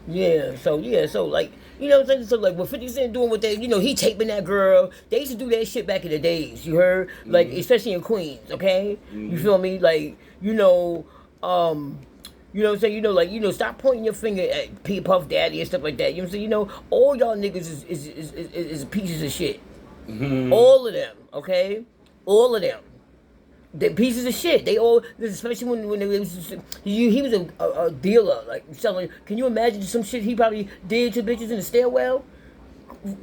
So like, you know what I'm saying? So like what 50 Cent doing with that, he taping that girl. They used to do that shit back in the days, you heard? Like, Mm-hmm. especially in Queens, okay? You Mm-hmm. feel me? Like, what I'm saying? Like, stop pointing your finger at P Puff Daddy and stuff like that. You know what I'm saying? All y'all niggas is pieces of shit. Mm-hmm. All of them, okay? All of them. They pieces of shit. They all, especially when he was a dealer, like selling. Can you imagine some shit he probably did to bitches in the stairwell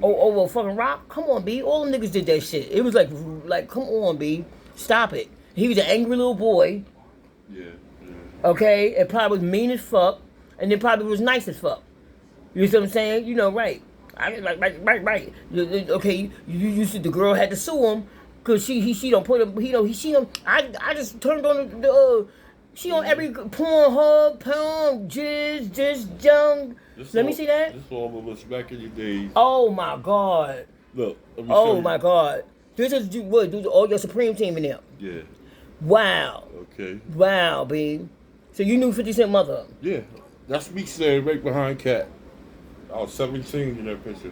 over a fucking rock? Come on, B. All them niggas did that shit. It was like, come on, B. Stop it. He was an angry little boy, Yeah. Yeah. okay? And probably was mean as fuck, and then probably was nice as fuck. You see what I'm saying? Right. Right. Okay, you see the girl had to sue him because she don't put him. She don't. I just turned on she on Mm-hmm. every porn, just junk. Let me see that. This all of us back in the days. Oh my god. Look, let me show Oh you. my god. This is what do all your Supreme team in there. Yeah. Wow. Okay. Wow, B. So you knew 50 Cent mother. Yeah. That's me standing right behind Cat. I was 17 in that picture.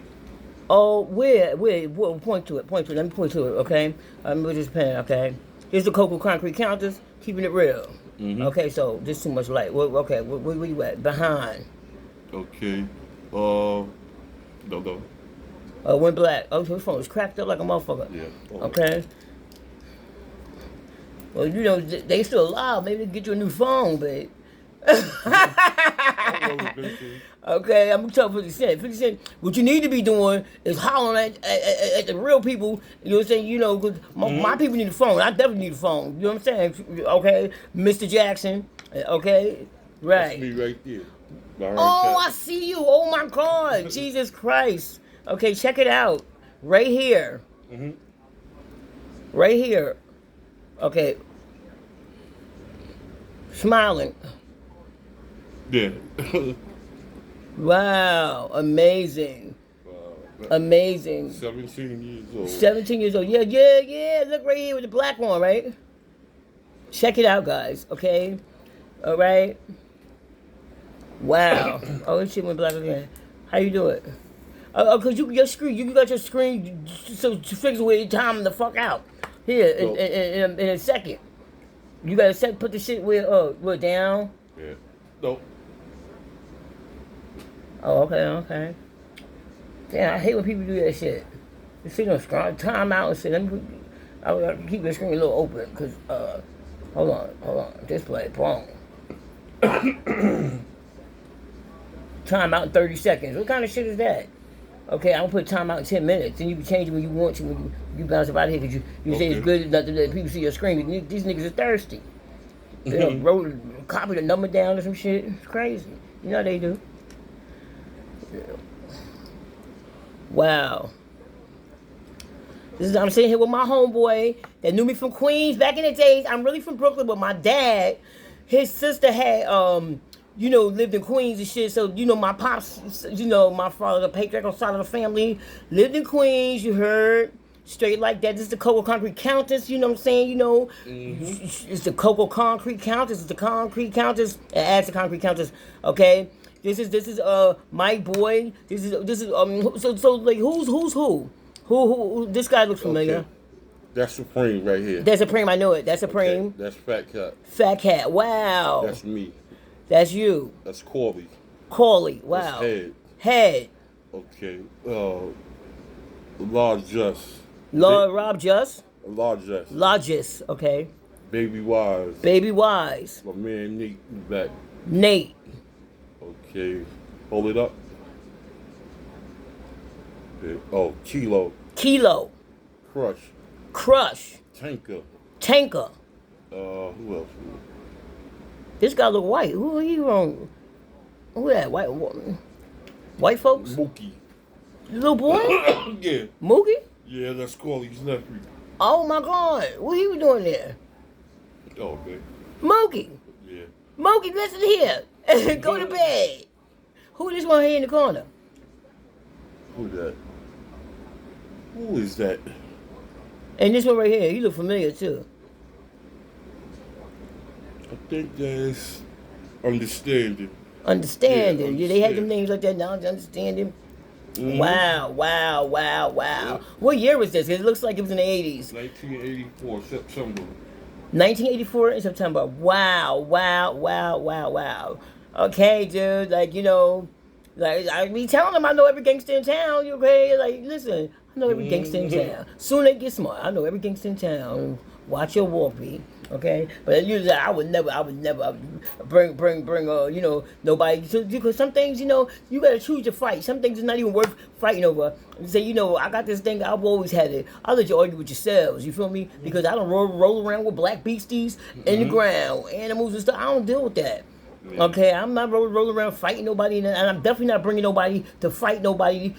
Oh, where? Point to it. Point to it. Let me point to it, okay? I'm with this pen, okay? Here's the Cocoa Concrete counters, keeping it real. Mm-hmm. Okay, so this too much light. Okay, where you at? Behind. Okay. No. Went black. Oh, his phone is cracked up like a motherfucker. Yeah. Okay. Well, they still alive. Maybe they get you a new phone, babe. I love it, Okay, I'm gonna tell 50 Cent. 50 Cent, what you need to be doing is hollering at the real people. You know what I'm saying? Because my people need a phone. I definitely need a phone. You know what I'm saying? Okay, Mr. Jackson. Okay, That's right. me right there. Behind Oh, I Cat. see you. Oh my God, Jesus Christ. Okay, check it out. Right here. Mm-hmm. Right here. Okay. Smiling. Yeah. Wow, amazing. Amazing. 17 years old. 17 years old. Yeah. Look right here with the black one, right? Check it out, guys. Okay? All right? Wow. Oh, this shit went black again. How you do it? Because your screen, you got your screen so to fix where you time the fuck out. Here, in a second. You got to put the shit where down. Yeah. No. Oh, okay. Damn, I hate when people do that shit. You see them scroll time out and shit. I'll keep the screen a little open because hold on. Display wrong. Time out in 30 seconds. What kind of shit is that? Okay, I'm gonna put time out in 10 minutes. Then you can change it when you want to when you bounce up out of here because you say it's good enough to let people see your screen. These niggas are thirsty. They copy the number down or some shit. It's crazy. You know how they do. Wow. I'm sitting here with my homeboy that knew me from Queens back in the days. I'm really from Brooklyn, but my dad, his sister had, lived in Queens and shit. So, my pops, my father, the patriarchal side of the family, lived in Queens, you heard. Straight like that. This is the Cocoa Concrete Countess, you know what I'm saying? It's the Cocoa Concrete Countess. It's the Concrete Countess. It adds the Concrete Countess, okay? This is Mike Boy. This is so like who's who? Who this guy looks familiar. Okay. That's Supreme right here. That's Supreme, I know it. That's Supreme. Okay. That's Fat Cat. Fat Cat, wow. That's me. That's you. That's Corley. Corley, wow. That's Head. Okay. Large Just. Rob Just. Large Just. Logis, okay. Baby Wise. Baby Wise. My man Nate in the back. Nate. Okay. Hold it up. Yeah. Oh, Kilo. Crush. Tanker. Who else? This guy look white. Who are you on? Who that? White folks? Mookie. Little boy? Yeah. Mookie? Yeah, that's Corley's nephew. Oh my God. What he was doing there? Oh, man. Mookie. Yeah. Mookie, listen here. Go to bed. Who this one here in the corner? Who that? Who is that? And this one right here, he look familiar too. I think that's Understanding. Understanding. Yeah, they had them Understand. names like that now. Understanding. Mhm. Wow. Yep. What year was this? It looks like it was in the 80s. 1984, September. 1984 in September. Wow. Okay, dude. Like, like I be telling them I know every gangster in town. You okay? Like, listen, I know every gangster in Mhm. town. Soon they get smart. I know every gangster in town. Watch your walk, B. Okay, but usually I would never bring nobody. Because some things, you gotta choose your fight. Some things is not even worth fighting over. You say, I got this thing. I've always had it. I'll let you argue with yourselves. You feel me? Because I don't roll around with black beasties in the Mhm. ground, animals and stuff. I don't deal with that. Yeah. Okay, I'm not rolling around fighting nobody, and I'm definitely not bringing nobody to fight nobody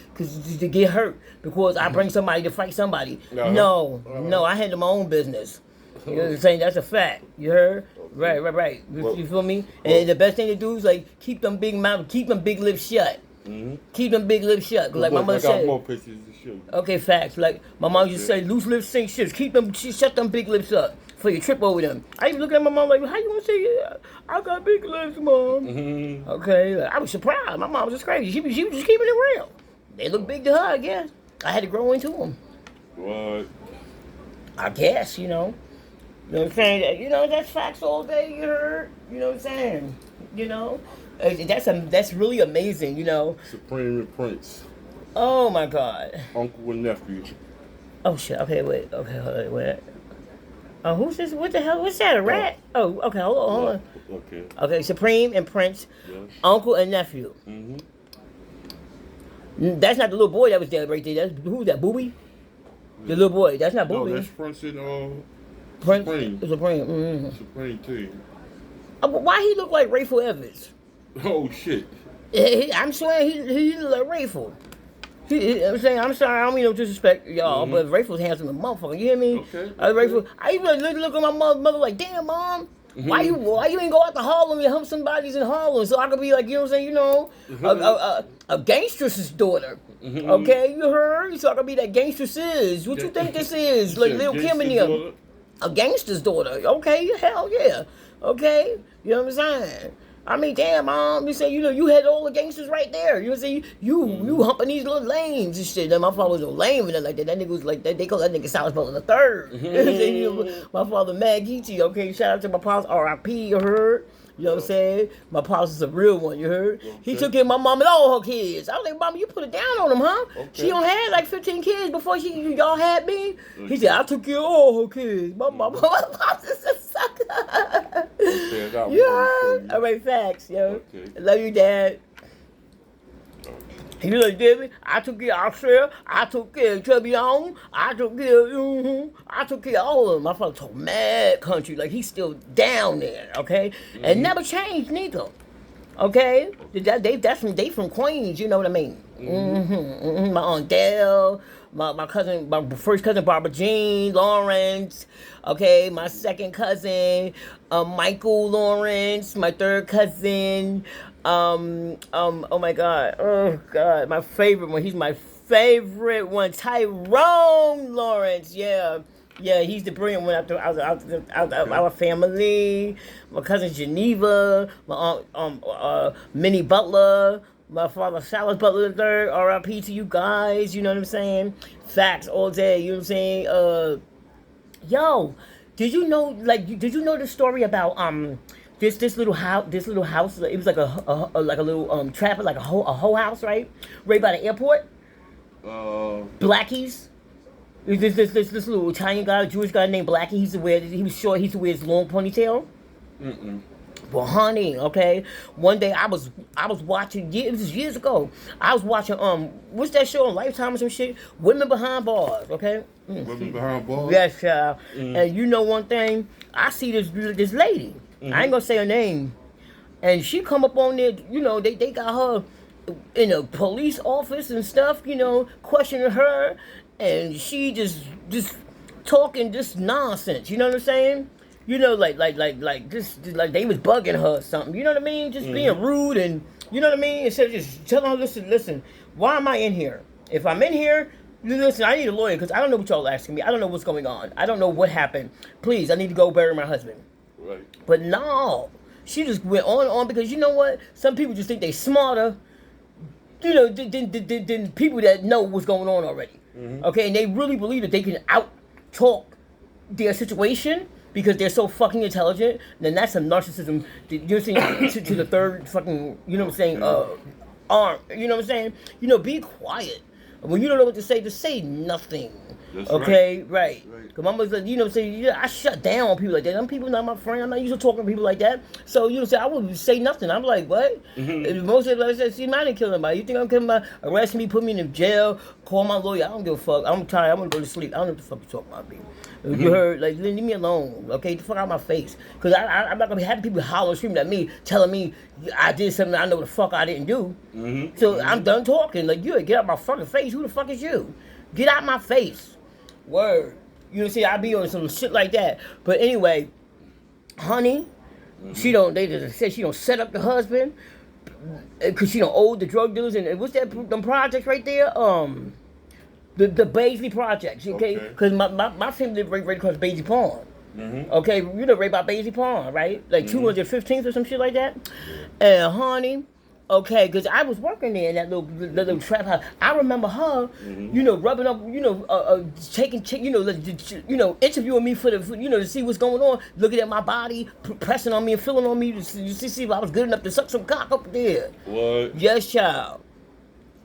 to get hurt because I bring somebody to fight somebody. Uh-huh. No, I handle my own business. You know what I'm saying? That's a fact. You heard? Right. Well, You feel me? well. And the best thing to do is like keep them big mouth, keep them big lips shut. Mhm. Keep them big lips shut. 'Cause like my Look, mother I got said. more pictures to show you. Okay, facts. Like my mom used to say, loose lips sink ships. Keep them, shut them big lips up before you trip over them. I even look at my mom like, how you gonna say, yeah, I got big lips, mom? Mhm. Okay, like, I was surprised. My mom was just crazy. She was just keeping it real. They look big to her, I guess. I had to grow into them. What? I guess, You know what I'm saying? That's facts all day, you heard? You know what I'm saying? That's really amazing. Supreme and Prince, Oh my God. uncle and nephew. Oh shit. Okay, wait. Okay, hold on, wait. Oh, who's this? What the hell? What's that? A rat? Oh, okay. Hold on. Okay. Okay, Supreme and Prince, Yes. uncle and nephew. Mhm. That's not the little boy that was there right there. That's who's that? Booby? The little boy. That's not No, Booby. that's Prince and Prince. Supreme. Supreme. Mm-hmm. Supreme team. Why he look like Rayful Evans? Oh shit. I'm swearing he look like Rayful. I'm saying, I'm sorry, I don't mean no disrespect, y'all, but Rayful's handsome as a motherfucker. You hear me? Okay. Rayful, I even look at my mother like, damn, mom, why you ain't go out to Harlem and help somebody's in Harlem so I could be like, you know what I'm saying, a gangstress's daughter. Okay, you heard? So I could be that gangstress. What you think this is? Like Lil Kim and them. A gangster's daughter. Okay, hell yeah. Okay, you know what I'm saying? I mean, damn, mom, you say, you had all the gangsters right there. You know what I'm saying? You humping these little lames and shit. Then my father was no lame and like that. That nigga was like that. They call that nigga Silas Butler the third. You know what I'm saying? My father, Mad Geechee, okay? Shout out to my pops, R.I.P., you heard? You know what I'm saying? My pops is a real one, you heard? He took care of my mom and all her kids. I was like, Mama, you put it down on them, huh? Okay. She don't had like 15 kids before y'all had me. He said, I took care of all her kids. My pops is a sucker. Okay, I got one Yeah. for you. All right, facts, yo. Okay. I love you, Dad. He like, David, I took care of Australia, I took care of Trebion, I took care of all of them. My father told mad country, like he's still down there, okay? And never changed neither. Okay? They from Queens, you know what I mean? My Aunt Dale, my cousin, my first cousin Barbara Jean, Lawrence, okay, my second cousin, Michael Lawrence, my third cousin, oh my God, my favorite one, he's my favorite one, Tyrone Lawrence, yeah. Yeah, he's the brilliant one out of our family. My cousin Geneva, my aunt Minnie Butler, my father Silas Butler the third. R.I.P. to you guys. You know what I'm saying? Facts all day. You know what I'm saying? Yo, did you know? Did you know the story about this little house? This little house. It was like a little trap, like a whole house, right? Right by the airport. Blackies. This little Italian guy, Jewish guy named Blackie. He was short. He used to wear his long ponytail. Well, honey, okay. One day I was watching. This was years ago. I was watching what's that show on Lifetime or some shit? Women Behind Bars. Okay. Women behind bars. Yes, child. And you know one thing, I see this lady. I ain't gonna say her name, and she come up on there. They got her in a police office and stuff. Questioning her. And she just talking this nonsense, you know what I'm saying? Like they was bugging her or something, you know what I mean? Just being rude and, you know what I mean? Instead of just telling her, listen, why am I in here? If I'm in here, listen, I need a lawyer because I don't know what y'all asking me. I don't know what's going on. I don't know what happened. Please, I need to go bury my husband. Right. But no, She just went on and on because you know what? Some people just think they smarter, you know, than people that know what's going on already. Mm-hmm. Okay, and they really believe that they can out talk their situation because they're so fucking intelligent. Then that's some narcissism. You're saying to the third fucking, you know what I'm saying? Arm. You know what I'm saying? You know, be quiet. When you don't know what to say, just say nothing. That's okay, right. Because mama's like, you know what I'm saying? Yeah, I shut down on people like that. Them people not my friend. I'm not used to talking to people like that. So, you know what I'm saying? I wouldn't say nothing. I'm like, what? Mm-hmm. Most of them said, see, I didn't kill anybody. You think I'm killing my arrest me, put me in the jail, call my lawyer? I don't give a fuck. I'm tired. I'm going to go to sleep. I don't know what the fuck you talking about, baby. Mm-hmm. You heard? Like, leave me alone, okay? Get the fuck out of my face. Because I'm not going to be having people hollering, screaming at me, telling me I did something I know the fuck I didn't do. Mm-hmm. So I'm done talking. Like, you get out my fucking face. Who the fuck is you? Get out my face. Word. You know what I'm saying? I be on some shit like that. But anyway, honey, she don't, they just said she don't set up the husband because she don't owe the drug dealers. And what's that, them projects right there? The Baisley projects, okay? Because my family live right across Baisley Pond. Mm-hmm. Okay, you know right by Baisley Pond, right? Like 215th or some shit like that. And honey, okay, because I was working there in that little trap house. I remember her, you know, rubbing up, you know, taking, you know, interviewing me for you know, to see what's going on, looking at my body, pressing on me and feeling on me to see if I was good enough to suck some cock up there. What? Yes, child.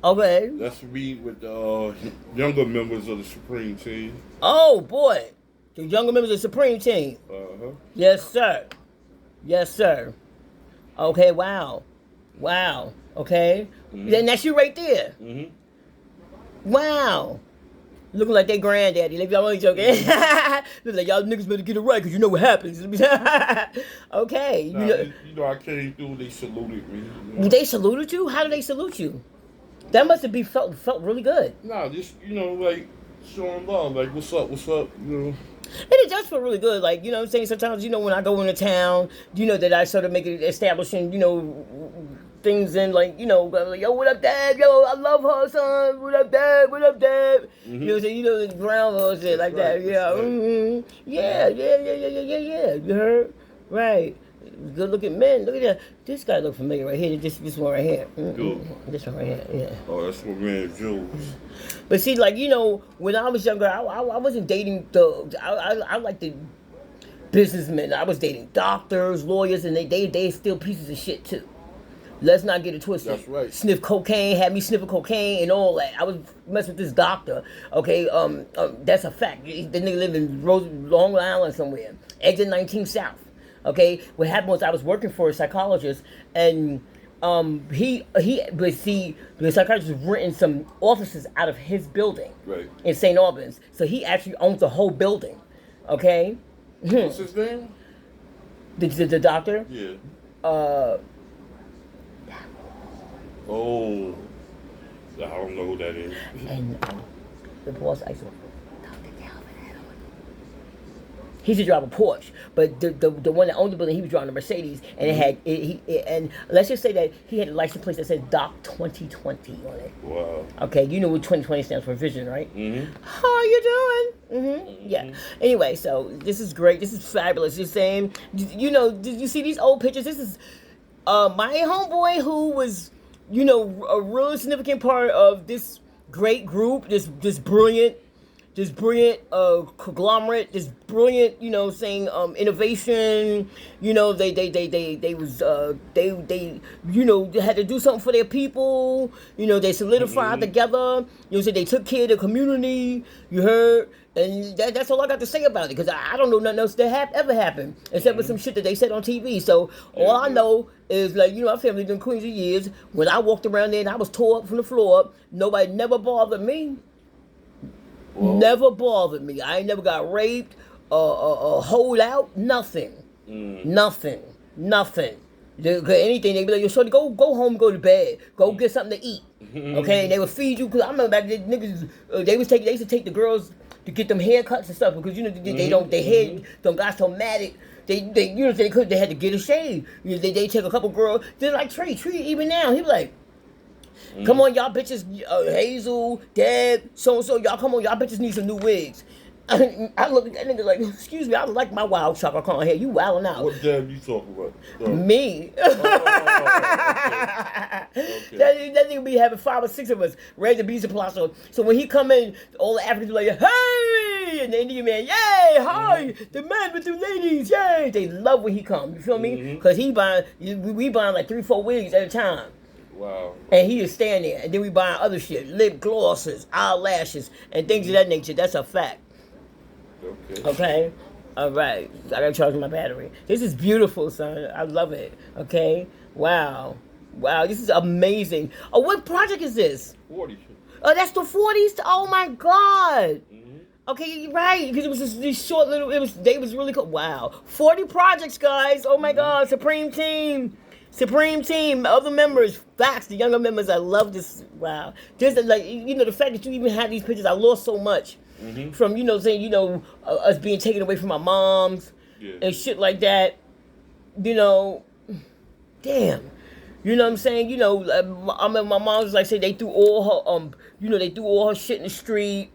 Okay. That's me with the younger members of the Supreme Team. Oh, boy. The younger members of the Supreme Team. Uh-huh. Yes, sir. Yes, sir. Okay, wow. Wow. Okay. Then that's you right there. Mm-hmm. Wow. Looking like their granddaddy. Like, y'all only joking. Look like y'all niggas better get it right because you know what happens. Okay. Nah, you know, I came through. They saluted me. You know? They saluted you? How did they salute you? That must have felt really good. Nah, just, you know, like showing love. Like, what's up? You know. And it does feel really good. Like, you know what I'm saying? Sometimes, you know, when I go into town, you know, that I sort of make it establishing, you know, things in, like, you know, like, yo, what up, Dad? Yo, I love her, son. What up, Dad? What up, Dad? Mm-hmm. You know what I'm saying? You know, the ground shit like right, that. Yeah. Right. Mm-hmm. Yeah. You heard? Right. Good looking men. Look at that. This guy look familiar right here. This one right here. Mm-hmm. This one right here. Yeah. Oh, that's my man Jules. But see, like, you know, when I was younger, I wasn't dating I like the businessmen. I was dating doctors, lawyers, and they still pieces of shit too. Let's not get it twisted. That's right. Sniff cocaine, had me sniffing cocaine and all that. I was messing with this doctor. Okay, that's a fact. The nigga lived in Long Island somewhere. Exit 19 South. Okay, what happened was I was working for a psychologist, and the psychiatrist was renting some offices out of his building, right, in St. Albans. So he actually owns the whole building. Okay. What's his name? The doctor. Yeah. Oh, I don't know who that is. And the boss, I saw. He used to drive a Porsche, but the one that owned the building, he was driving a Mercedes, and and let's just say that he had a license plate that said Doc 2020 on it. Wow. Okay, you know what 2020 stands for, vision, right? Mm-hmm. How are you doing? Mm-hmm. Yeah. Anyway, so this is great. This is fabulous. You're saying, you know, did you see these old pictures? This is my homeboy who was, you know, a really significant part of this great group, this brilliant conglomerate, this brilliant, you know, saying innovation. You know, they you know, they had to do something for their people. You know, they solidified together. You know, so they took care of the community. You heard, and that's all I got to say about it, because I don't know nothing else that ever happened except for some shit that they said on TV. So all I know is, like, you know, our family been Queens of years. When I walked around there and I was tore up from the floor up, nobody never bothered me. Whoa. Never bothered me. I ain't never got raped, hold out, nothing. Nothing. Anything, they be like, yo, shorty, go home, go to bed, go get something to eat. Okay, and they would feed you, because I remember back then, niggas, they used to take the girls to get them haircuts and stuff, because, you know, their hair, them got so matted. They you know, they had to get a shave. You know, they take a couple girls, they're like, Tree, even now, he be like, come on, y'all bitches, Hazel, Deb, so-and-so, y'all come on, y'all bitches need some new wigs. I look at that nigga like, excuse me, I like my wild chocolate corn here. You wilding out. What dad you talking about? Me. Okay. That nigga be having 5 or 6 of us ready to be supply. So when he come in, all the Africans be like, hey! And the Indian man, yay, hi, the man with the ladies, yay. They love when he come, you feel me? Because we buying like 3-4 wigs at a time. Wow. And he is staying there. And then we buying other shit, lip glosses, eyelashes, and things of that nature. That's a fact. Okay? All right. I gotta charge my battery. This is beautiful, son. I love it. Okay? Wow. Wow, this is amazing. Oh, what project is this? 40. Oh, that's the 40s? Oh, my God. Okay, you're right. Because it was just these short little, they was really cool. Wow. 40 projects, guys. Oh, my God. Supreme team. Other members, facts, the younger members, I love this. Wow. Just like, the fact that you even had these pictures, I lost so much. From, saying, us being taken away from our moms and shit like that. Damn. You know what I'm saying? I mean, my mom was like, say they threw all her, they threw all her shit in the street.